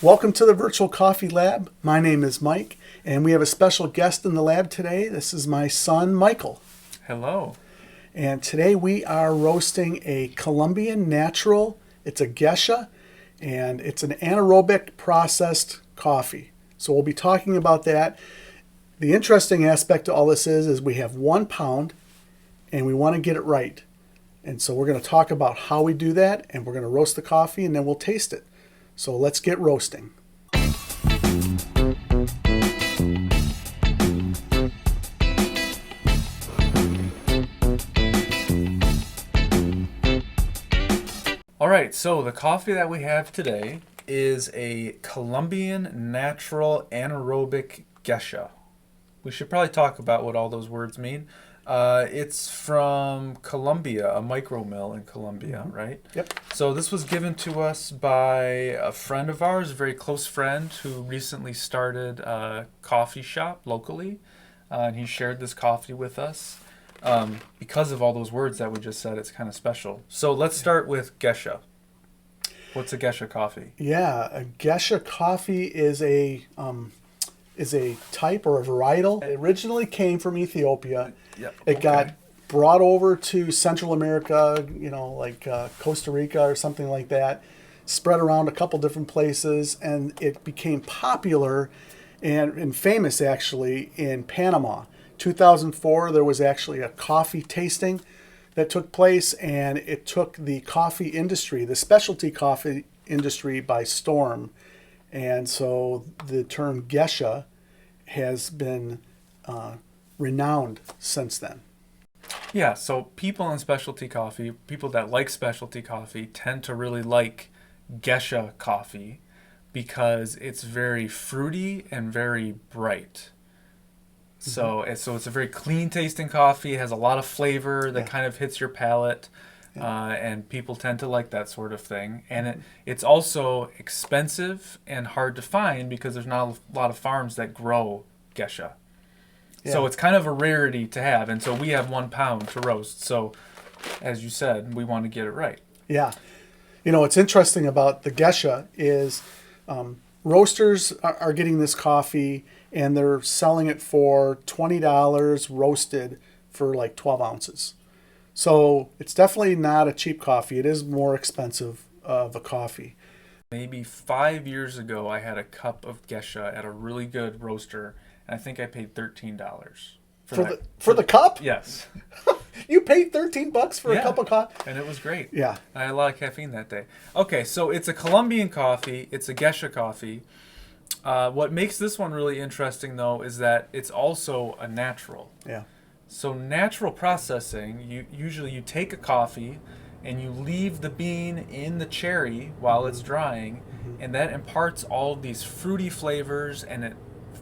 Welcome to the Virtual Coffee Lab. My name is Mike, and we have a special guest in the lab today. This is my son, Michael. Hello. And today we are roasting a Colombian natural. It's a Gesha, and it's an anaerobic processed coffee. So we'll be talking about that. The interesting aspect to all this is we have 1 pound, and we want to get it right. And so we're going to talk about how we do that, and we're going to roast the coffee, and then we'll taste it. So let's get roasting. All right, so the coffee that we have today is a Colombian natural anaerobic Gesha. We should probably talk about what all those words mean. It's from Colombia, a micro mill in Colombia, right? Yep. So this was given to us by a friend of ours, a very close friend who recently started a coffee shop locally. And he shared this coffee with us. Because of all those words that we just said, it's kind of special. So let's start with Gesha. What's a Gesha coffee? Yeah, a Gesha coffee is a type or a varietal. It originally came from Ethiopia. Yep. It got brought over to Central America, like Costa Rica or something like that, spread around a couple different places, and it became popular and famous actually in Panama. 2004, there was actually a coffee tasting that took place, and it took the coffee industry, the specialty coffee industry, by storm. And so the term Gesha has been renowned since then. Yeah, so people in specialty coffee, people that like specialty coffee, tend to really like Gesha coffee because it's very fruity and very bright. So it's a very clean tasting coffee. It has a lot of flavor that kind of hits your palate, and people tend to like that sort of thing. And it's also expensive and hard to find because there's not a lot of farms that grow Gesha. Yeah. So it's kind of a rarity to have, and so we have 1 pound to roast. So, as you said, we want to get it right. Yeah. What's interesting about the Gesha is roasters are getting this coffee, and they're selling it for $20 roasted for like 12 ounces. So it's definitely not a cheap coffee. It is more expensive of a coffee. Maybe 5 years ago, I had a cup of Gesha at a really good roaster, and I think I paid $13 for the cup. Yes. You paid $13 for a cup of coffee, and it was great. Yeah, I had a lot of caffeine that day. Okay, so it's a Colombian coffee. It's a Gesha coffee. What makes this one really interesting, though, is that it's also a natural. Yeah. So natural processing, you take a coffee and you leave the bean in the cherry while it's drying, and that imparts all of these fruity flavors, and it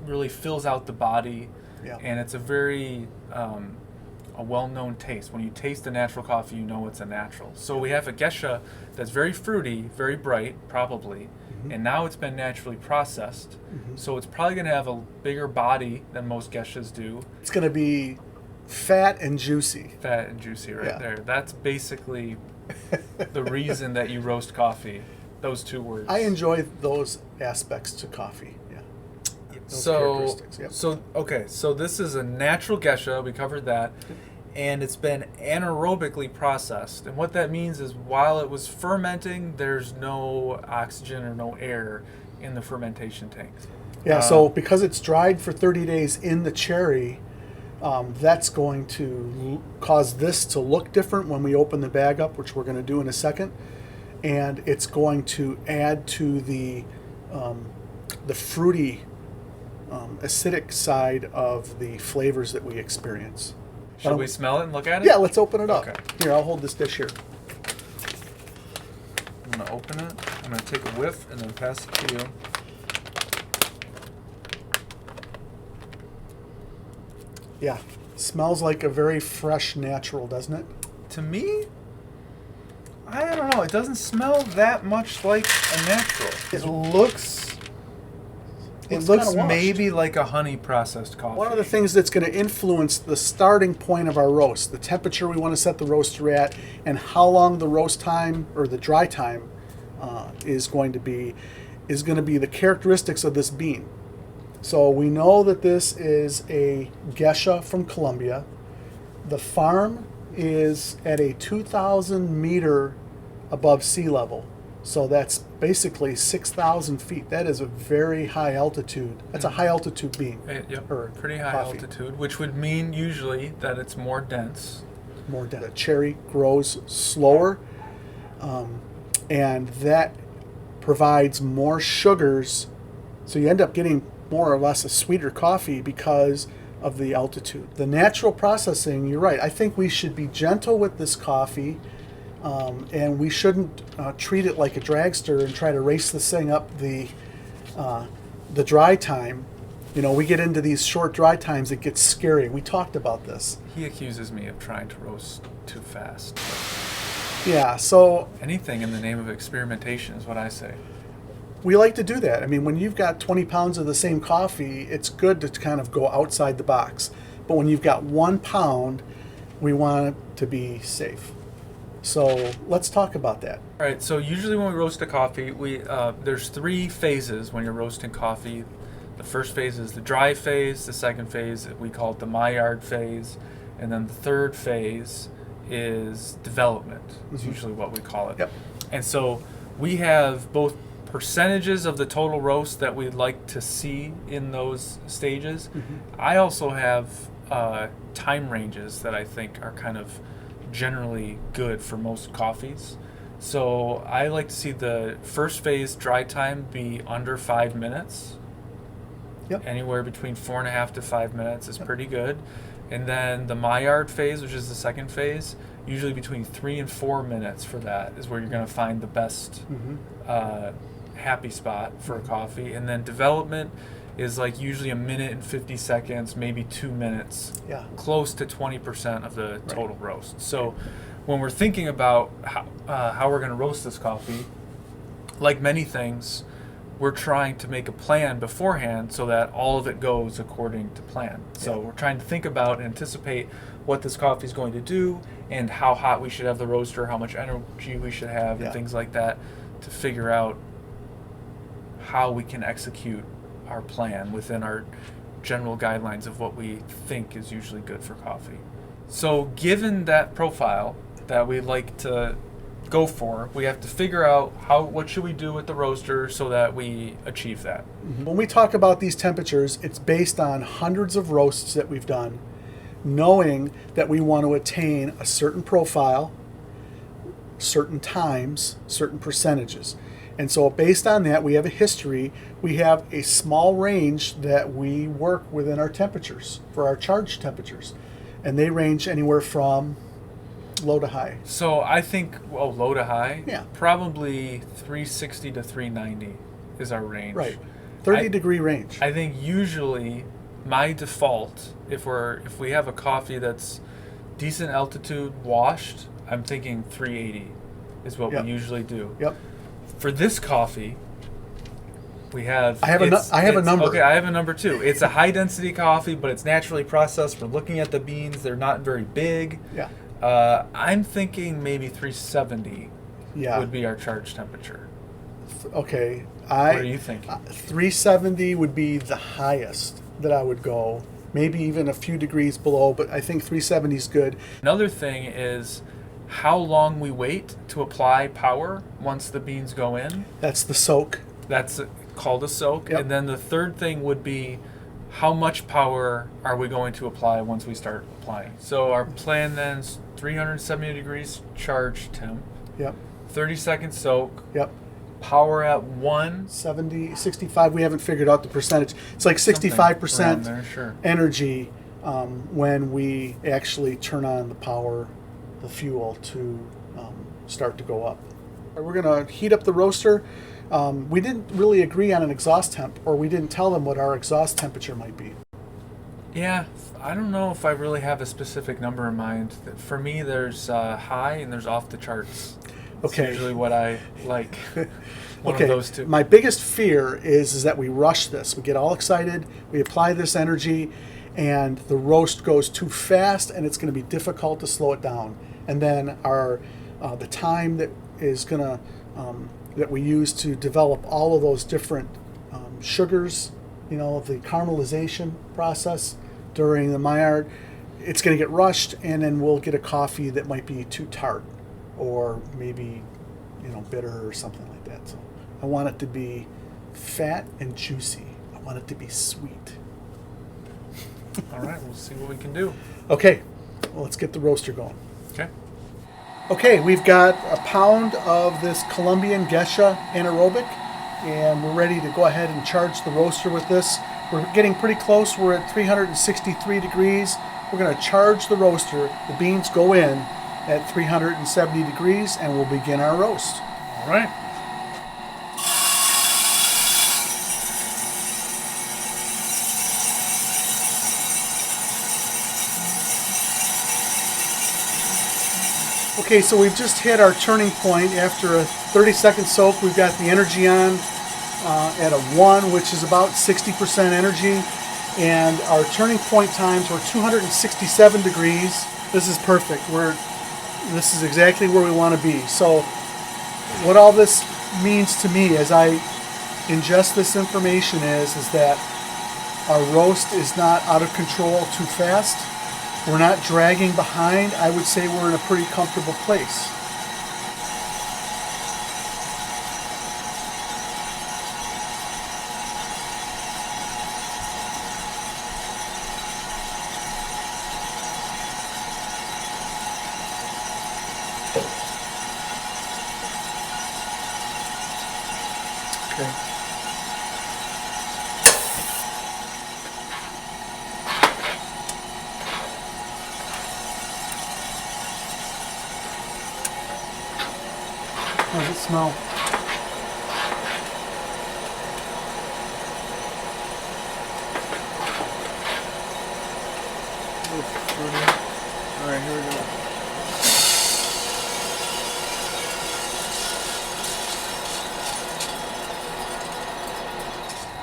really fills out the body. Yeah. And it's a very a well-known taste. When you taste a natural coffee, you know it's a natural. So we have a Gesha that's very fruity, very bright, probably, and now it's been naturally processed. So it's probably going to have a bigger body than most Geshas do. It's going to be fat and juicy. Fat and juicy there. That's basically the reason that you roast coffee, those two words. I enjoy those aspects to coffee. So this is a natural Gesha. We covered that. And it's been anaerobically processed. And what that means is while it was fermenting, there's no oxygen or no air in the fermentation tank. Yeah, so because it's dried for 30 days in the cherry, that's going to cause this to look different when we open the bag up, which we're going to do in a second. And it's going to add to the fruity, acidic side of the flavors that we experience. Should we smell it and look at it? Yeah, let's open it up. Okay. Here, I'll hold this dish here. I'm going to open it. I'm going to take a whiff and then pass it to you. Yeah, smells like a very fresh natural, doesn't it? To me, I don't know. It doesn't smell that much like a natural. It looks maybe like a honey processed coffee. One of the things that's going to influence the starting point of our roast, the temperature we want to set the roaster at, and how long the roast time or the dry time is going to be, is going to be the characteristics of this bean. So we know that this is a Gesha from Colombia. The farm is at a 2,000 meter above sea level. So that's basically 6,000 feet. That is a very high altitude. That's a high altitude bean. Yep, or pretty high coffee. altitude, which would mean usually that it's more dense. More dense. The cherry grows slower, and that provides more sugars. So you end up getting more or less a sweeter coffee because of the altitude. The natural processing, you're right. I think we should be gentle with this coffee. And we shouldn't treat it like a dragster and try to race this thing up the dry time. You know, we get into these short dry times, it gets scary. We talked about this. He accuses me of trying to roast too fast. Yeah, so Anything in the name of experimentation is what I say. we like to do that. I mean, when you've got 20 pounds of the same coffee, it's good to kind of go outside the box. But when you've got 1 pound, we want it to be safe. So let's talk about that. All right, so usually when we roast a coffee, there's 3 phases when you're roasting coffee. The first phase is the dry phase, the second phase, we call it the Milliard phase, and then the third phase is development, is usually what we call it. Yep. And so we have both percentages of the total roast that we'd like to see in those stages. I also have time ranges that I think are kind of generally good for most coffees. So I like to see the first phase dry time be under 5 minutes. Yep. Anywhere between 4.5 to 5 minutes is pretty good. And then the Maillard phase, which is the second phase, usually between 3 and 4 minutes for that is where you're going to find the best happy spot for a coffee. And then development is like usually 1 minute and 50 seconds, maybe 2 minutes, Yeah. close to 20% of the total roast. So when we're thinking about how we're going to roast this coffee, like many things, we're trying to make a plan beforehand so that all of it goes according to plan. So we're trying to think about, anticipate what this coffee is going to do and how hot we should have the roaster, how much energy we should have, and things like that to figure out how we can execute our plan within our general guidelines of what we think is usually good for coffee. So given that profile that we like to go for, we have to figure out what should we do with the roaster so that we achieve that. When we talk about these temperatures, it's based on hundreds of roasts that we've done, knowing that we want to attain a certain profile, certain times, certain percentages. And so based on that, we have a history. We have a small range that we work within our temperatures for our charge temperatures. And they range anywhere from low to high. So I think, low to high, Yeah. probably 360 to 390 is our range. Right. 30-degree range. I think usually my default, if we have a coffee that's decent altitude washed, I'm thinking 380 is what Yep. we usually do. Yep. For this coffee, we have. I have a number. Okay, I have a number too. It's a high density coffee, but it's naturally processed. We're looking at the beans; they're not very big. Yeah. I'm thinking maybe 370 Yeah. would be our charge temperature. Okay. What are you thinking? 370 would be the highest that I would go. Maybe even a few degrees below, but I think 370 is good. Another thing is how long we wait to apply power once the beans go in. That's the soak. That's called a soak. Yep. And then the third thing would be how much power are we going to apply once we start applying. So our plan then is 370 degrees charge temp, Yep. 30-second soak, Yep. power at 1. 70, 65. We haven't figured out the percentage. It's like something 65% around there, sure. energy when we actually turn on the power, the fuel to start to go up. We're going to heat up the roaster. We didn't really agree on an exhaust temp, or we didn't tell them what our exhaust temperature might be. Yeah, I don't know if I really have a specific number in mind. For me, there's high and there's off the charts. Okay. That's usually what I like. One Okay, of those two. my biggest fear is that we rush this. We get all excited, we apply this energy, and the roast goes too fast, and it's going to be difficult to slow it down. And then the time that is going to that we use to develop all of those different sugars, you know, the caramelization process during the Maillard. It's going to get rushed, and then we'll get a coffee that might be too tart or maybe, you know, bitter or something like that. So I want it to be fat and juicy. I want it to be sweet. All right, we'll see what we can do. Okay, well, let's get the roaster going. Okay. Okay, we've got a pound of this Colombian Gesha Anaerobic, and we're ready to go ahead and charge the roaster with this. We're getting pretty close. We're at 363 degrees. We're going to charge the roaster. The beans go in at 370 degrees, and we'll begin our roast. All right. Okay, so we've just hit our turning point. After a 30-second soak, we've got the energy on at a 1, which is about 60% energy. And our turning point times were 267 degrees. This is perfect. This is exactly where we want to be. So what all this means to me as I ingest this information is that our roast is not out of control too fast. We're not dragging behind. I would say we're in a pretty comfortable place. Okay. How does it smell? All right, here we go.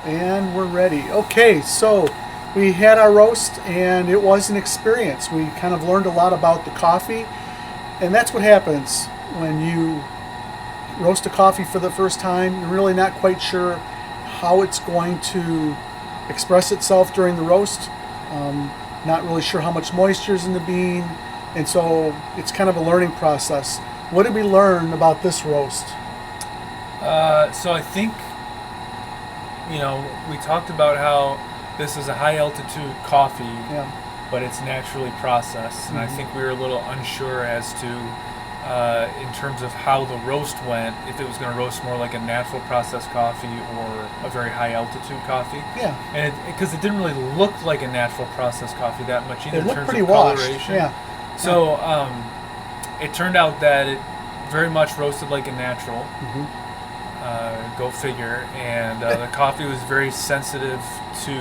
And we're ready. Okay, so we had our roast, and it was an experience. We kind of learned a lot about the coffee, and that's what happens when you roast a coffee for the first time. You're really not quite sure how it's going to express itself during the roast. Not really sure how much moisture is in the bean, and so it's kind of a learning process. What did we learn about this roast? So I think, you know, we talked about how this is a high altitude coffee, Yeah. but it's naturally processed. And I think we were a little unsure as to, in terms of how the roast went, if it was going to roast more like a natural processed coffee or a very high altitude coffee. Yeah. And because it didn't really look like a natural processed coffee that much either It in looked terms pretty of washed. coloration. Yeah. So it turned out that it very much roasted like a natural. Go figure. And the coffee was very sensitive to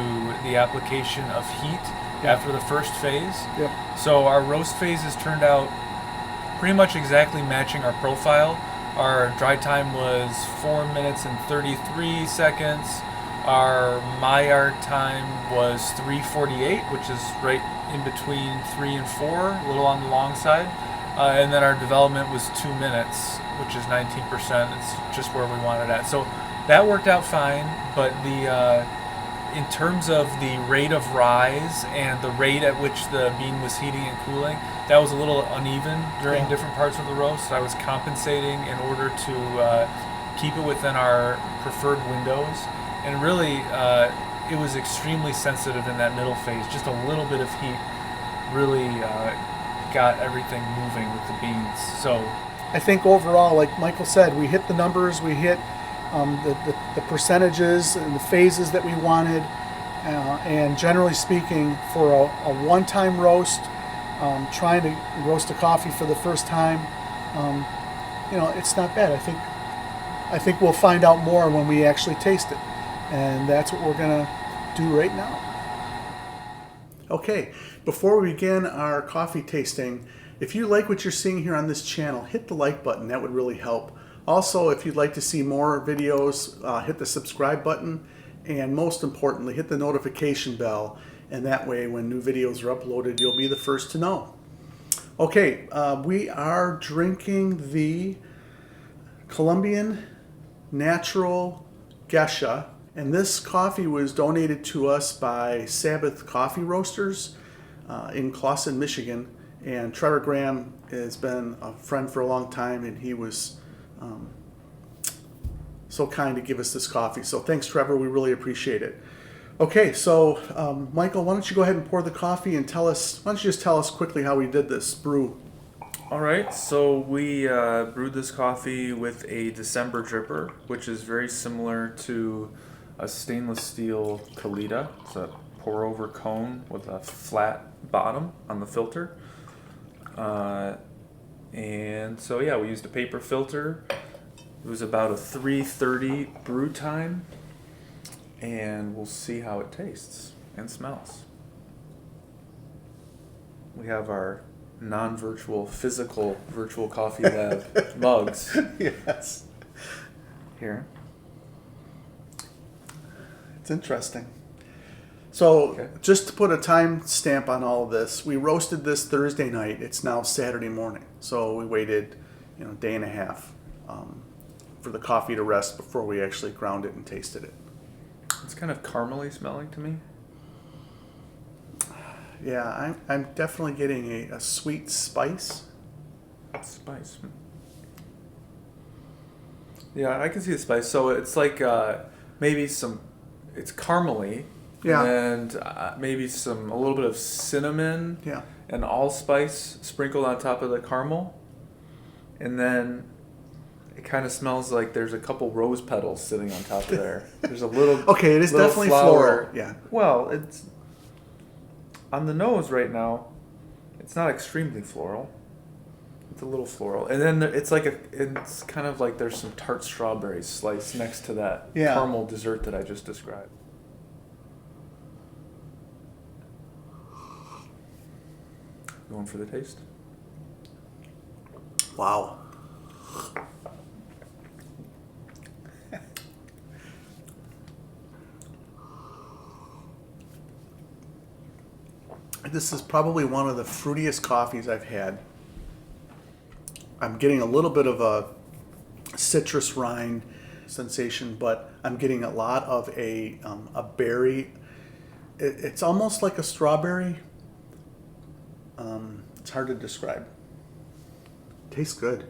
the application of heat after the first phase. Yep. So our roast phases turned out pretty much exactly matching our profile. Our dry time was 4 minutes and 33 seconds. Our Maillard time was 3:48, which is right in between 3 and 4, a little on the long side. And then our development was 2 minutes, which is 19%. It's just where we wanted at. So that worked out fine, but in terms of the rate of rise and the rate at which the bean was heating and cooling, that was a little uneven during different parts of the roast. I was compensating in order to keep it within our preferred windows. And really, it was extremely sensitive in that middle phase. Just a little bit of heat really got everything moving with the beans. So I think overall, like Michael said, we hit the numbers, we hit the percentages and the phases that we wanted, and generally speaking, for a one-time roast, trying to roast a coffee for the first time, you know, it's not bad. I think we'll find out more when we actually taste it, and that's what we're gonna do right now. Okay, before we begin our coffee tasting, if you like what you're seeing here on this channel, hit the like button. That would really help. Also, if you'd like to see more videos, hit the subscribe button, and most importantly, hit the notification bell, and that way when new videos are uploaded, you'll be the first to know. Okay, we are drinking the Colombian natural Gesha. And this coffee was donated to us by Sabbath Coffee Roasters in Clawson, Michigan. And Trevor Graham has been a friend for a long time, and he was so kind to give us this coffee. So thanks, Trevor. We really appreciate it. Okay, so Michael, why don't you go ahead and pour the coffee and why don't you just tell us quickly how we did this brew? All right, so we brewed this coffee with a December dripper, which is very similar to a stainless steel Kalita. It's a pour-over cone with a flat bottom on the filter. And so, yeah, we used a paper filter. It was about a 3:30 brew time, and we'll see how it tastes and smells. We have our non-virtual, physical virtual coffee lab mugs. Yes. Here. It's interesting. So, Okay. just to put a time stamp on all of this, we roasted this Thursday night. It's now Saturday morning. So we waited, a day and a half for the coffee to rest before we actually ground it and tasted it. It's kind of caramely smelling to me. Yeah, I'm definitely getting a sweet spice. Spice. Yeah, I can see the spice. So it's like maybe it's caramely. Yeah. And maybe a little bit of cinnamon. Yeah. And allspice sprinkled on top of the caramel. And then it kind of smells like there's a couple rose petals sitting on top of there. There's a little. Okay, it is little definitely flower. floral. Yeah. Well, it's on the nose right now. It's not extremely floral. It's a little floral, and then it's kind of like there's some tart strawberries sliced next to that caramel dessert that I just described. Going for the taste? Wow. This is probably one of the fruitiest coffees I've had. I'm getting a little bit of a citrus rind sensation, but I'm getting a lot of a berry. It's almost like a strawberry. It's hard to describe. Tastes good.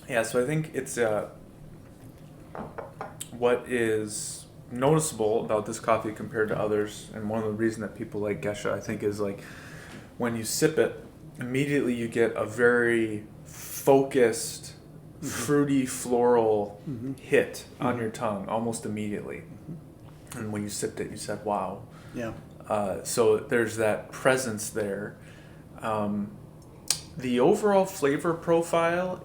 Yeah, so I think it's what is noticeable about this coffee compared to others, and one of the reasons that people like Gesha, I think, is like when you sip it, immediately you get a very focused, fruity, floral hit on your tongue almost immediately. And when you sipped it, you said, wow. Yeah. So there's that presence there. The overall flavor profile,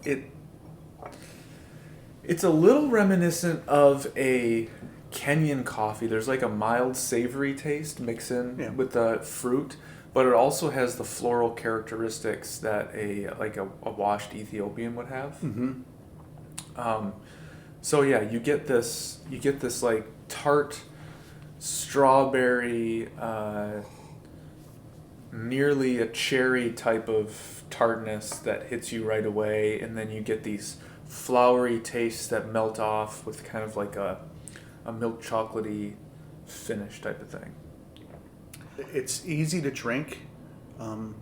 it's a little reminiscent of a Kenyan coffee. There's like a mild savory taste mixed in with the fruit, but it also has the floral characteristics that a washed Ethiopian would have. So yeah, you get this like tart strawberry, nearly a cherry type of tartness that hits you right away, and then you get these flowery tastes that melt off with kind of like a milk chocolatey finish type of thing. It's easy to drink.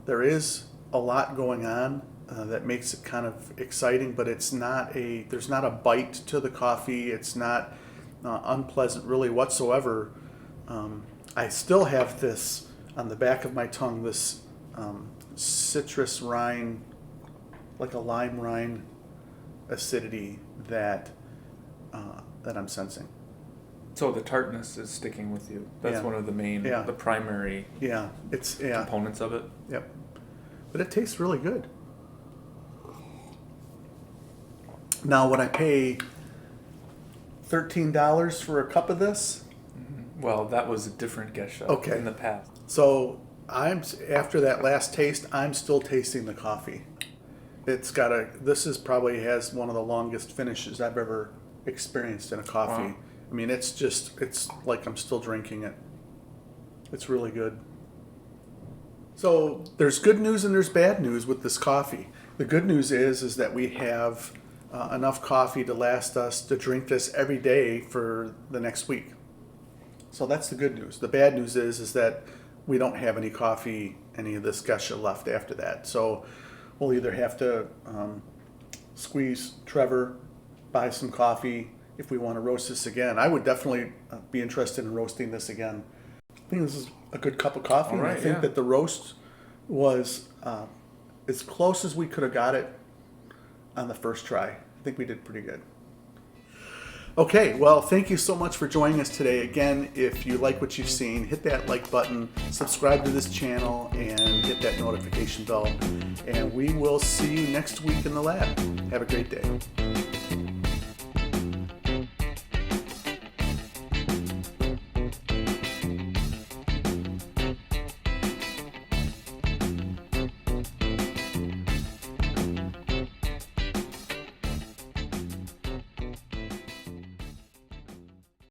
There is a lot going on that makes it kind of exciting, but there's not a bite to the coffee. It's not unpleasant really whatsoever. I still have this on the back of my tongue, this citrus rind, like a lime rind acidity that I'm sensing. So the tartness is sticking with you. That's one of the main, the primary components of it. Yep. But it tastes really good. Now, would I pay $13 for a cup of this? Well, that was a different Gesha in the past. So after that last taste, I'm still tasting the coffee. This is probably has one of the longest finishes I've ever experienced in a coffee. Wow. I mean, it's like I'm still drinking it. It's really good. So there's good news and there's bad news with this coffee. The good news is that we have enough coffee to last us to drink this every day for the next week. So that's the good news. The bad news is that we don't have any coffee, any of this Gesha left after that. So we'll either have to squeeze Trevor, buy some coffee if we want to roast this again. I would definitely be interested in roasting this again. I think this is a good cup of coffee. All right, and I think that the roast was as close as we could have got it on the first try. I think we did pretty good. Okay, well, thank you so much for joining us today. Again, if you like what you've seen, hit that like button, subscribe to this channel, and hit that notification bell. And we will see you next week in the lab. Have a great day.